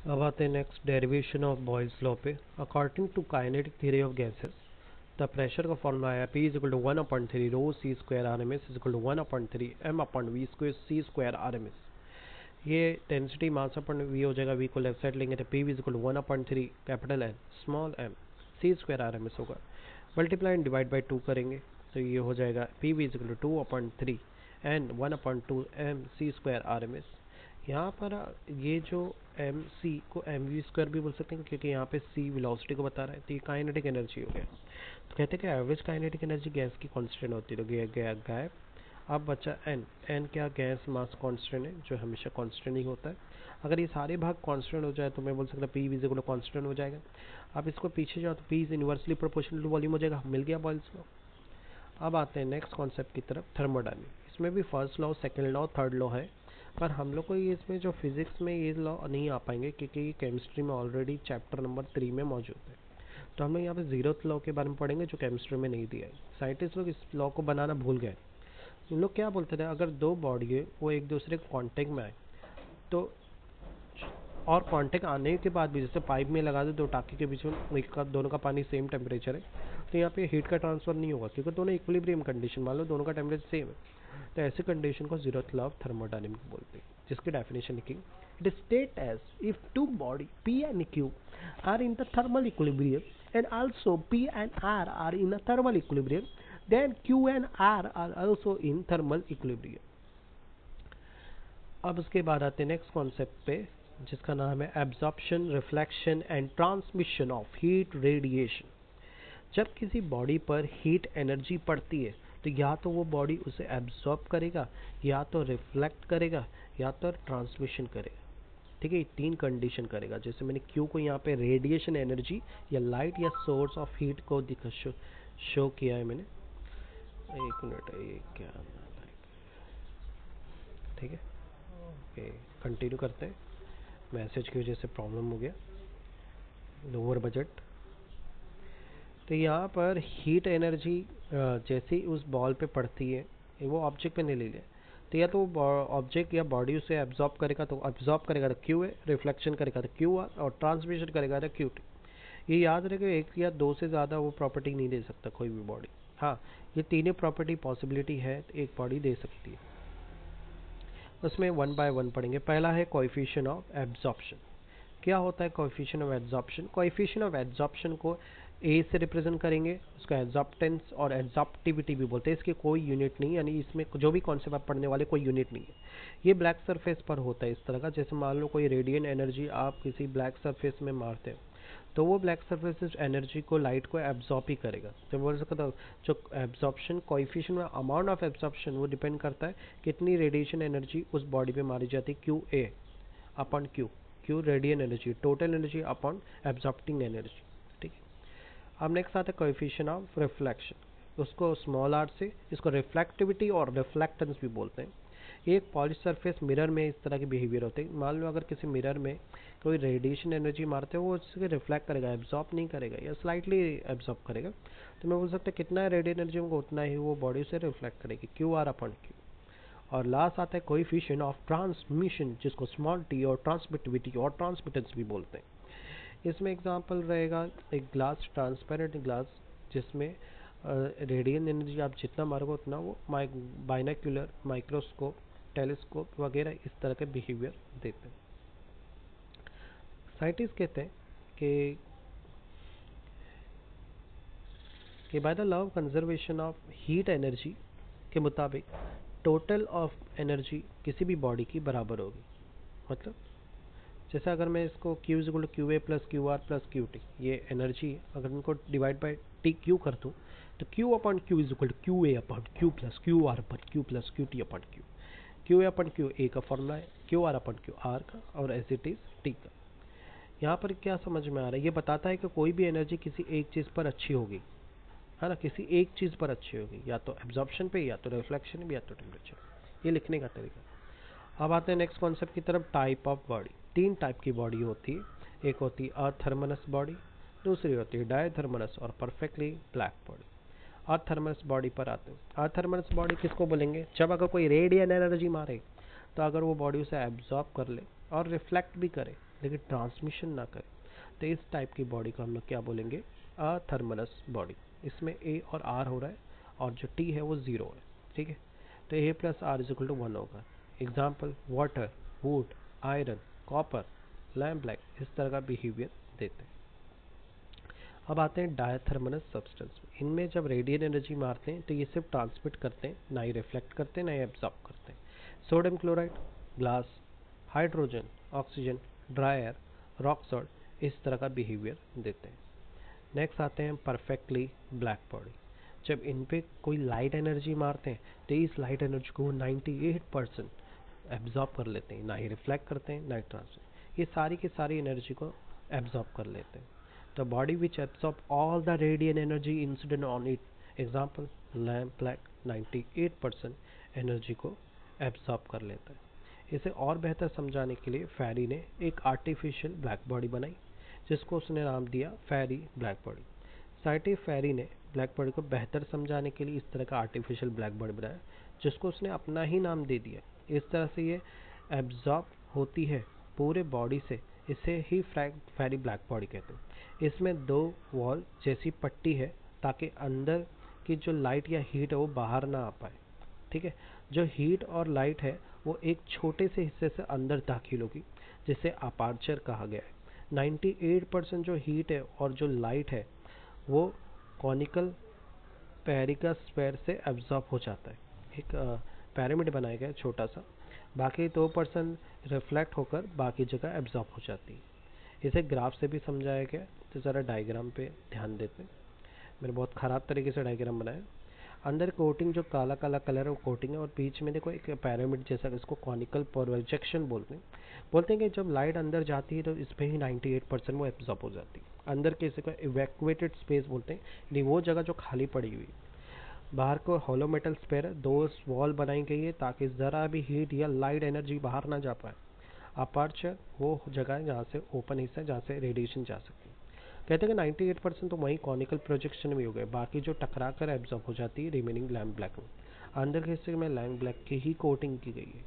अब आते हैं next derivation of Boyle's law पे। According to kinetic theory of gases the pressure का फॉर्मूला है P is equal to 1/3 rho c square R M S is equal to 1/3 m upon v square c square R M S. ये density mass upon v हो जाएगा, v को left side लेंगे तो P is equal to 1/3 capital N small m C square R M S होगा, multiply and divide by 2 करेंगे तो ये हो जाएगा P is equal to 2/3 N 1/2 M C square R M S. यहाँ पर ये जो एम सी को एम वी स्क्वायर भी बोल सकते हैं क्योंकि यहाँ पे सी वेलोसिटी को बता रहा है, तो ये काइनेटिक एनर्जी हो गया। तो कहते हैं कि एवरेज काइनेटिक एनर्जी गैस की कांस्टेंट होती है, तो गया गया गायब। अब बचा एन, एन क्या गैस मास कांस्टेंट है जो हमेशा कांस्टेंट ही होता है। अगर ये सारे भाग कांस्टेंट हो जाए तो मैं बोल सकता P is equal to constant हो जाएगा। अब इसको पीछे जाओ तो P is inversely proportional to volume हो जाएगा, मिल गया बॉयल्स लॉ। अब आते हैं नेक्स्ट कॉन्सेप्ट की तरफ, थर्मोडायनेमिक्स। इसमें भी first law, second law, third law है, पर हम लोग को ये इसमें जो फिजिक्स में ये लॉ नहीं आ पाएंगे क्योंकि ये केमिस्ट्री में ऑलरेडी चैप्टर नंबर 3 में मौजूद है। तो हम लोग यहाँ पे जीरोथ लॉ के बारे में पढ़ेंगे जो केमिस्ट्री में नहीं दिया है। साइंटिस्ट लोग इस लॉ को बनाना भूल गए। उन लोग क्या बोलते थे, अगर दो बॉडी है वो एक दूसरे के कॉन्टेक्ट में आए तो, और कांटेक्ट आने के बाद भी जैसे पाइप में लगा दो दो टाकी के बीच में, एक का दोनों का पानी सेम टेम्परेचर है तो यहाँ पे हीट का ट्रांसफर नहीं होगा क्योंकि दोनों इक्विलिब्रियम कंडीशन, मान लो दोनों का टेम्परेचर सेम है, तो ऐसे कंडीशन को जीरोथ लॉ ऑफ थर्मोडायनेमिक्स बोलते हैं, जिसकी डेफिनेशन लिखी it state as if two body P and Q are in the thermal equilibrium and also P and R are in a thermal equilibrium then Q and R are also in thermal equilibrium. अब उसके बाद आते हैं next concept पे जिसका नाम है absorption, reflection and transmission of heat radiation. जब किसी बॉडी पर हीट एनर्जी पड़ती है तो या तो वो बॉडी उसे एब्जॉर्ब करेगा, या तो रिफ्लेक्ट करेगा, या तो ट्रांसमिशन करेगा। ठीक है, तीन कंडीशन करेगा। जैसे मैंने क्यू को यहाँ पे रेडिएशन एनर्जी या लाइट या सोर्स ऑफ हीट को शो किया है मैंने। एक मिनट, ये क्या, ठीक है, ओके कंटिन्यू करते हैं। मैसेज की वजह से प्रॉब्लम हो गया, लोअर बजट। तो यहाँ पर हीट एनर्जी जैसे ही उस बॉल पे पड़ती है, वो ऑब्जेक्ट पे नहीं ले लिया, तो या तो ऑब्जेक्ट या बॉडी उसे एब्जॉर्ब करेगा तो क्यू है, रिफ्लेक्शन करेगा तो क्यू आर, और ट्रांसमिशन करेगा तो क्यू टी। ये याद रखेगा, एक या दो से ज़्यादा वो प्रॉपर्टी नहीं दे सकता कोई भी बॉडी। हाँ, ये तीनों प्रॉपर्टी पॉसिबिलिटी है तो एक बॉडी दे सकती है। उसमें वन बाय वन पढ़ेंगे। पहला है कोएफिशिएंट ऑफ एब्जॉर्प्शन। क्या होता है coefficient of absorption? Coefficient of absorption को ए से रिप्रेजेंट करेंगे, उसका एब्जॉर्प्टेंस और एब्जॉर्प्टिविटी भी बोलते हैं। इसकी कोई यूनिट नहीं, यानी इसमें जो भी कॉन्सेप्ट आप पढ़ने वाले कोई यूनिट नहीं है। ये ब्लैक सरफेस पर होता है इस तरह का, जैसे मान लो कोई रेडिएंट एनर्जी आप किसी ब्लैक सरफेस में मारते हो तो वो ब्लैक सरफेस एनर्जी को, लाइट को एब्जॉर्ब ही करेगा। तो बोल सकता हूँ जो एब्जॉर्प्शन कोएफिशिएंट में अमाउंट ऑफ एब्जॉर्प्शन वो डिपेंड करता है कितनी रेडिएशन एनर्जी उस बॉडी पे मारी जाती है, Q A upon Q. Q radian energy, total energy upon absorbing energy. ठीक है, अब नेक्स्ट आता है कोएफिशिएंट ऑफ रिफ्लेक्शन। उसको स्मॉल आर से, इसको रिफ्लेक्टिविटी और रिफ्लेक्टेंस भी बोलते हैं। एक पॉलिश सरफेस मिरर में इस तरह के बिहेवियर होते हैं। मान लो अगर किसी मिरर में कोई रेडिएशन एनर्जी मारते हो वो उससे रिफ्लेक्ट करेगा, एब्जॉर्ब नहीं करेगा या स्लाइटली एब्जॉर्ब करेगा। तो मैं बोल सकता कितना रेडियन एनर्जी होगा उतना ही वो बॉडी से रिफ्लेक्ट करेगी, क्यू आर अपॉन क्यू। और लास्ट आता है कोएफिशिएंट ऑफ ट्रांसमिशन, जिसको स्मॉल टी और ट्रांसमिटिविटी और ट्रांसमिटेंस भी बोलते हैं। इसमें एग्जांपल रहेगा एक ग्लास, ट्रांसपेरेंट ग्लास, जिसमें रेडियन एनर्जी आप जितना मारोगे उतना वो बाइनोक्यूलर, माइक्रोस्कोप, टेलीस्कोप वगैरह इस तरह के बिहेवियर देते हैं। साइंटिस्ट कहते हैं कि by the law of conservation of heat energy के मुताबिक टोटल ऑफ एनर्जी किसी भी बॉडी की बराबर होगी। मतलब जैसे अगर मैं इसको Q is equal to Q A plus Q R plus Q T, ये एनर्जी है, अगर इनको डिवाइड बाई टी क्यू कर दूँ तो Q upon Q is equal to Q A upon Q plus Q R upon Q plus Q T upon Q. Q A upon Q A का formula है, Q R upon Q R का, और as it is T का। यहाँ पर क्या समझ में आ रहा है, ये बताता है कि कोई भी एनर्जी किसी एक चीज़ पर अच्छी होगी, है ना, किसी एक चीज़ पर अच्छी होगी, या तो एब्जॉर्प्शन पे, या तो रिफ्लेक्शन पे, या तो टेम्परेचर। ये लिखने का तरीका। अब आते हैं नेक्स्ट कॉन्सेप्ट की तरफ, टाइप ऑफ बॉडी। तीन टाइप की बॉडी होती है, एक होती है अथर्मनस बॉडी, दूसरी होती है डायथर्मनस, और परफेक्टली ब्लैक बॉडी। अथर्मनस बॉडी पर आते हैं। अथर्मनस बॉडी किसको बोलेंगे? जब अगर कोई रेडियन एनर्जी मारे तो अगर वो बॉडी उसे एब्जॉर्ब कर ले और रिफ्लेक्ट भी करे, लेकिन ट्रांसमिशन ना करे, तो इस टाइप की बॉडी को हम लोग क्या बोलेंगे, अथर्मलस बॉडी। इसमें ए और आर हो रहा है और जो टी है वो 0 है, ठीक है। तो A plus R is equal to 1 होगा। Example water, wood, iron, copper, lamp black, इस तरह का बिहेवियर देते हैं। अब आते हैं डायथर्मलस सब्सटेंस। इनमें जब रेडिएंट एनर्जी मारते हैं तो ये सिर्फ ट्रांसमिट करते हैं, ना ही रिफ्लेक्ट करते हैं, ना ही एब्जॉर्ब करते हैं। Sodium chloride, glass, hydrogen, oxygen, dry air, rock salt, इस तरह का बिहेवियर देते हैं। नेक्स्ट आते हैं परफेक्टली ब्लैक बॉडी। जब इन पे कोई लाइट एनर्जी मारते हैं तो इस लाइट एनर्जी को 98% एब्जॉर्ब कर लेते हैं, ना ही रिफ्लेक्ट करते हैं, ना ही ट्रांसमिट। ये सारी की सारी एनर्जी को एब्जॉर्ब कर लेते हैं। The body which absorb all the radiant energy incident on it, example lamp black, 98% energy को एब्जॉर्ब कर लेता है। इसे और बेहतर समझाने के लिए फेरी ने एक आर्टिफिशियल ब्लैक बॉडी बनाई, जिसको उसने नाम दिया फेरी ब्लैक बॉडी। साइंटिस्ट फेरी ने ब्लैक बॉडी को बेहतर समझाने के लिए इस तरह का आर्टिफिशियल ब्लैक बॉडी बनाया, जिसको उसने अपना ही नाम दे दिया। इस तरह से ये एब्जॉर्ब होती है पूरे बॉडी से, इसे ही फेरी ब्लैक बॉडी कहते हैं। इसमें 2 वॉल जैसी पट्टी है ताकि अंदर की जो लाइट या हीट है वो बाहर ना आ पाए, ठीक है। जो हीट और लाइट है वो एक छोटे से हिस्से से अंदर दाखिल होगी, जिसे अपर्चर कहा गया है। 98% जो हीट है और जो लाइट है वो कॉनिकल पेरिकस स्फीयर से एब्जॉर्ब हो जाता है। एक पिरामिड बनाया गया है छोटा सा, बाकी 2% रिफ्लेक्ट होकर बाकी जगह एब्जॉर्ब हो जाती है। इसे ग्राफ से भी समझाया गया, तो ज़रा डायग्राम पे ध्यान देते हैं। मैंने बहुत ख़राब तरीके से डायग्राम बनाया। अंदर कोटिंग जो काला काला कलर है वो कोटिंग है, और बीच में देखो एक पिरामिड जैसा, इसको कॉनिकल प्रोजेक्शन बोलते हैं। बोलते हैं कि जब लाइट अंदर जाती है तो इस पर ही 98% वो एब्जॉर्ब हो जाती है। अंदर के इसे को इवैक्यूएटेड स्पेस बोलते हैं, यानी वो जगह जो खाली पड़ी हुई। बाहर को होलो मेटल स्फीयर 2 वॉल बनाई गई है ताकि ज़रा भी हीट या लाइट एनर्जी बाहर ना जा पाए। अपर्चर वो जगह है जहाँ से ओपन हिस्सा है, जहाँ से रेडिएशन जा सकती है। कहते हैं कि 98% तो वहीं कॉनिकल प्रोजेक्शन में हो गए, बाकी जो टकरा कर एब्जॉर्ब हो जाती है रिमेनिंग लैम्प ब्लैक में। अंदर के हिस्से में लैम्प ब्लैक की ही कोटिंग की गई है।